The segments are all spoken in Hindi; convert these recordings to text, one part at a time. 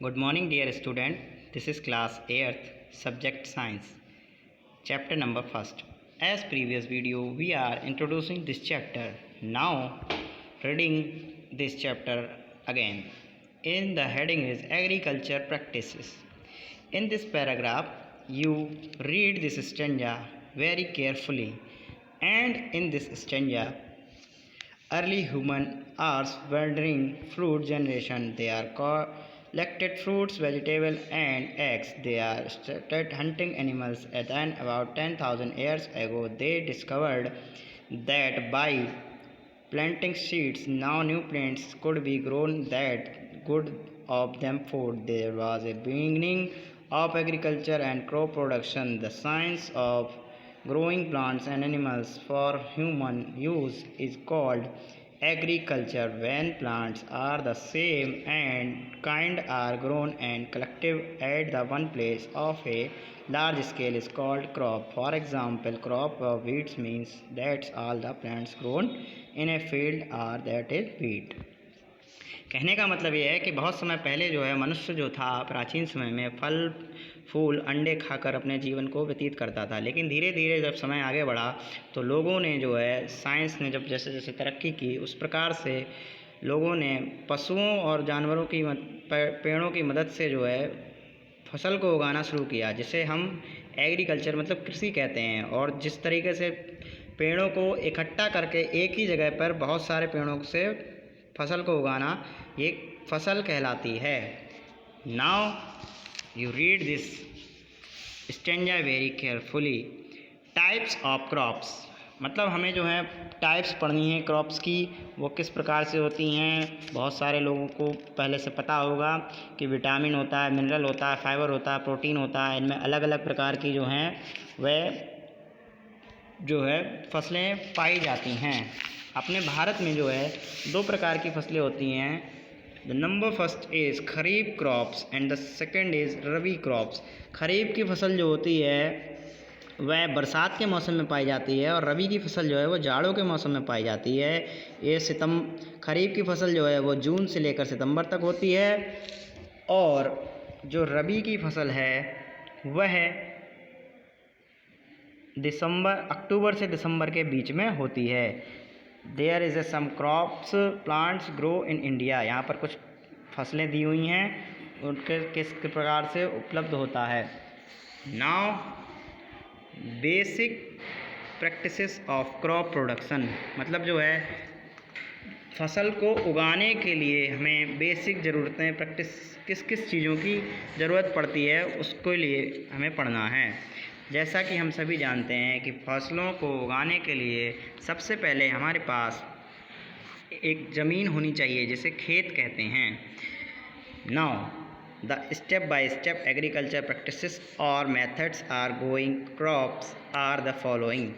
Good morning, dear student. This is class 8th, subject science, chapter number 1st. As previous video, we are introducing this chapter. Now, reading this chapter again. In the heading is agriculture practices. In this paragraph, you read this stanza very carefully. And in this stanza, early human hours wandering fruit generation. They are collected fruits, vegetables, and eggs. They are started hunting animals. And then about 10,000 years ago, they discovered that by planting seeds, now new plants could be grown that good of them food. There was a beginning of agriculture and crop production. The science of growing plants and animals for human use is called agriculture. When plants are the same and kind are grown and collected at the one place of a large scale is called crop. For example, crop of wheat means that's all the plants grown in a field are that is wheat. कहने का मतलब ये है कि बहुत समय पहले जो है मनुष्य जो था प्राचीन समय में फल फूल अंडे खाकर अपने जीवन को व्यतीत करता था, लेकिन धीरे धीरे जब समय आगे बढ़ा तो लोगों ने जो है साइंस ने जब जैसे जैसे तरक्की की उस प्रकार से लोगों ने पशुओं और जानवरों की पेड़ों की मदद से जो है फसल को उगाना शुरू किया, जिसे हम एग्रीकल्चर मतलब कृषि कहते हैं। और जिस तरीके से पेड़ों को इकट्ठा करके एक ही जगह पर बहुत सारे पेड़ों से फसल को उगाना ये फसल कहलाती है। Now you read this stanza very carefully. Types of crops मतलब हमें जो है टाइप्स पढ़नी है क्रॉप्स की, वो किस प्रकार से होती हैं। बहुत सारे लोगों को पहले से पता होगा कि विटामिन होता है, मिनरल होता है, फाइबर होता है, प्रोटीन होता है। इनमें अलग अलग प्रकार की जो हैं वह जो है फसलें पाई जाती हैं। अपने भारत में जो है दो प्रकार की फसलें होती हैं। The number first is kharif crops and the second is rabi crops. खरीफ की फसल जो होती है वह बरसात के मौसम में पाई जाती है और रबी की फसल जो है वो जाड़ों के मौसम में पाई जाती है। ये खरीफ की फसल जो है वो जून से लेकर सितंबर तक होती है और जो रबी की फसल है वह अक्टूबर से दिसंबर के बीच में होती है। There is some crops plants grow in India. यहाँ पर कुछ फसलें दी हुई हैं, उनके किस प्रकार से उपलब्ध होता है। Now basic practices of crop production मतलब जो है फसल को उगाने के लिए हमें बेसिक ज़रूरतें प्रैक्टिस किस किस चीज़ों की ज़रूरत पड़ती है उसके लिए हमें पढ़ना है। जैसा कि हम सभी जानते हैं कि फसलों को उगाने के लिए सबसे पहले हमारे पास एक ज़मीन होनी चाहिए जिसे खेत कहते हैं। Now the step by step agriculture practices और methods are going crops are the following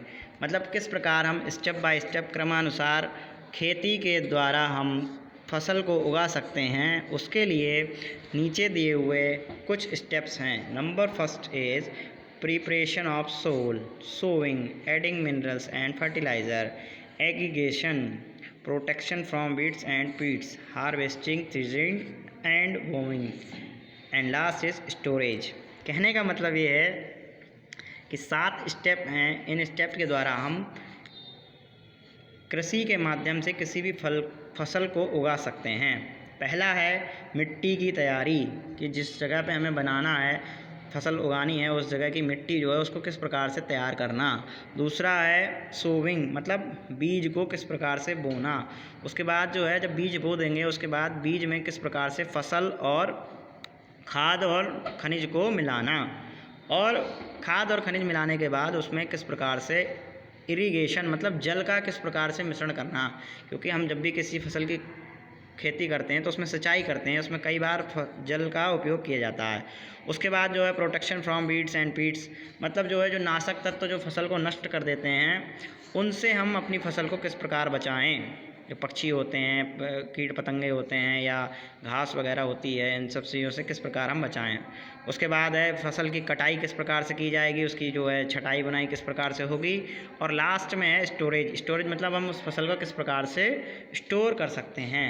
मतलब किस प्रकार हम स्टेप बाय स्टेप क्रमानुसार खेती के द्वारा हम फसल को उगा सकते हैं, उसके लिए नीचे दिए हुए कुछ स्टेप्स हैं। Number first is preparation of soil, sowing, adding minerals and fertilizer, irrigation, protection from weeds and pests, harvesting, threshing and mowing, and last is storage। कहने का मतलब ये है कि 7 स्टेप हैं। इन स्टेप के द्वारा हम कृषि के माध्यम से किसी भी फसल को उगा सकते हैं। पहला है मिट्टी की तैयारी कि जिस जगह पे हमें बनाना है फसल उगानी है उस जगह की मिट्टी जो है उसको किस प्रकार से तैयार करना। दूसरा है सोविंग मतलब बीज को किस प्रकार से बोना। उसके बाद जो है जब बीज बो देंगे उसके बाद बीज में किस प्रकार से फसल और खाद और खनिज को मिलाना, और खाद और खनिज मिलाने के बाद उसमें किस प्रकार से इरिगेशन मतलब जल का किस प्रकार से मिश्रण करना, क्योंकि हम जब भी किसी फसल की खेती करते हैं तो उसमें सिंचाई करते हैं, उसमें कई बार जल का उपयोग किया जाता है। उसके बाद जो है प्रोटेक्शन फ्रॉम वीड्स एंड पीड्स मतलब जो है जो नाशक तत्व जो फसल को नष्ट कर देते हैं उनसे हम अपनी फसल को किस प्रकार बचाएं। जो पक्षी होते हैं, कीट पतंगे होते हैं या घास वगैरह होती है, इन सब चीज़ों से किस प्रकार हम बचाएं। उसके बाद है फसल की कटाई किस प्रकार से की जाएगी, उसकी जो है छटाई बुनाई किस प्रकार से होगी, और लास्ट में है स्टोरेज। स्टोरेज मतलब हम उस फसल को किस प्रकार से स्टोर कर सकते हैं।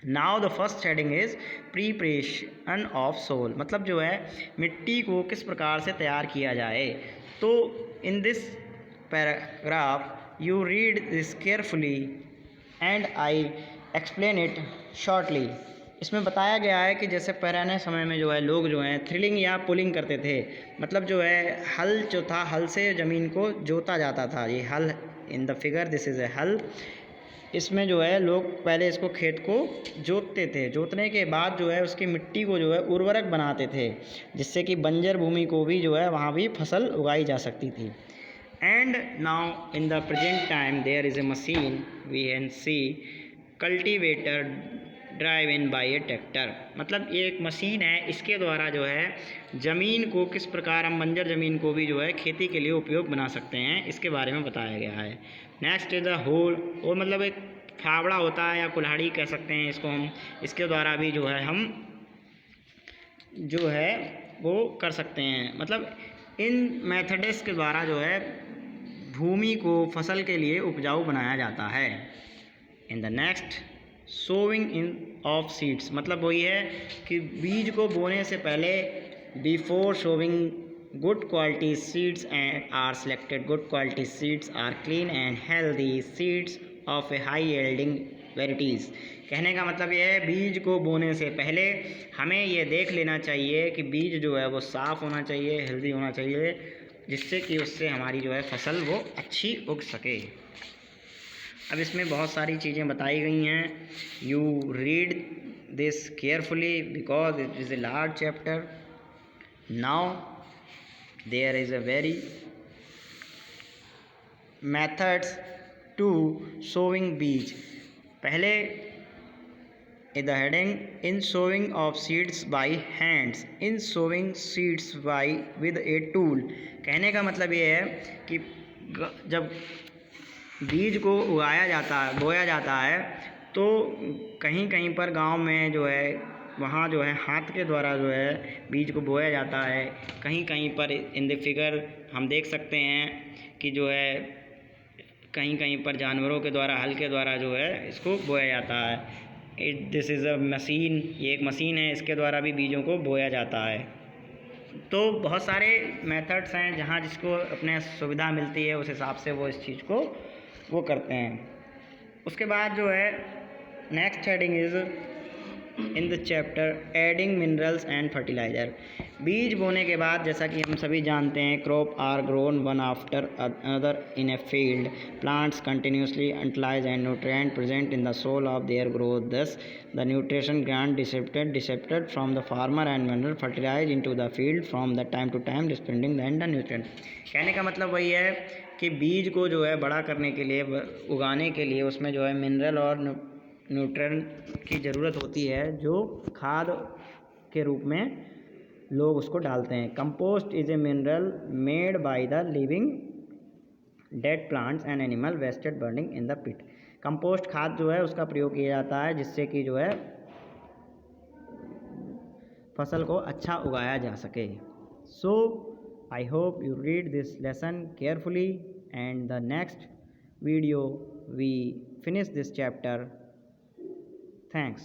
Now the first heading is preparation of soil, मतलब जो है मिट्टी को किस प्रकार से तैयार किया जाए। तो in this paragraph you read this carefully and I explain it shortly. इसमें बताया गया है कि जैसे पुराने समय में जो है लोग जो हैं थ्रिलिंग या पुलिंग करते थे, मतलब जो है हल जो था, हल से ज़मीन को जोता जाता था। ये हल in the figure this is a हल। इसमें जो है लोग पहले इसको खेत को जोतते थे, जोतने के बाद जो है उसकी मिट्टी को जो है उर्वरक बनाते थे, जिससे कि बंजर भूमि को भी जो है वहाँ भी फसल उगाई जा सकती थी। And now in the present time there is a machine we can see cultivator drive in by a tractor, मतलब ये एक मशीन है, इसके द्वारा जो है ज़मीन को किस प्रकार हम बंजर ज़मीन को भी जो है खेती के लिए उपयोग बना सकते हैं, इसके बारे में बताया गया है। नेक्स्ट इज द होल, और मतलब एक फावड़ा होता है या कुल्हाड़ी कह सकते हैं इसको हम, इसके द्वारा भी जो है हम जो है वो कर सकते हैं। मतलब इन मेथड्स के द्वारा जो है भूमि को फसल के लिए उपजाऊ बनाया जाता है। In the next sowing in of seeds, मतलब वही है कि बीज को बोने से पहले before sowing good quality seeds and are selected. Good quality seeds are clean and healthy seeds of a high yielding varieties. कहने का मतलब ये है बीज को बोने से पहले हमें ये देख लेना चाहिए कि बीज जो है वो साफ़ होना चाहिए, हेल्दी होना चाहिए, जिससे कि उससे हमारी जो है फसल वो अच्छी उग सके। अब इसमें बहुत सारी चीज़ें बताई गई हैं। You read this carefully because it is a large chapter. Now there is a very methods to sowing बीज। पहले the heading in sowing of seeds by hands, in sowing seeds by with a tool. कहने का मतलब ये है कि जब बीज को उगाया जाता है, बोया जाता है, तो कहीं कहीं पर गांव में जो है वहाँ जो है हाथ के द्वारा जो है बीज को बोया जाता है। कहीं कहीं पर इन द फिगर हम देख सकते हैं कि जो है कहीं कहीं पर जानवरों के द्वारा, हल के द्वारा जो है इसको बोया जाता है। दिस इज़ अ मशीन, ये एक मशीन है, इसके द्वारा भी बीजों को बोया जाता है। तो बहुत सारे मेथड्स हैं, जहाँ जिसको अपने सुविधा मिलती है उस हिसाब से वो इस चीज़ को वो करते हैं। उसके बाद जो है next heading is in the chapter adding minerals and fertiliser. बीज बोने के बाद जैसा कि हम सभी जानते हैं crop are grown one after another in a field. Plants continuously utilize and nutrient present in the soil of their growth, thus the nutrition grant depleted from the farmer and mineral fertilize into the field from the time to time dispensing the nutrient. कहने का मतलब वही है कि बीज को जो है बड़ा करने के लिए, उगाने के लिए उसमें जो है मिनरल और न्यूट्रिएंट की ज़रूरत होती है, जो खाद के रूप में लोग उसको डालते हैं। Compost is a mineral made by the living dead plants and animal wasted burning in the pit. Compost खाद जो है उसका प्रयोग किया जाता है, जिससे कि जो है फसल को अच्छा उगाया जा सके। So I hope you read this lesson carefully and the next video we finish this chapter. Thanks.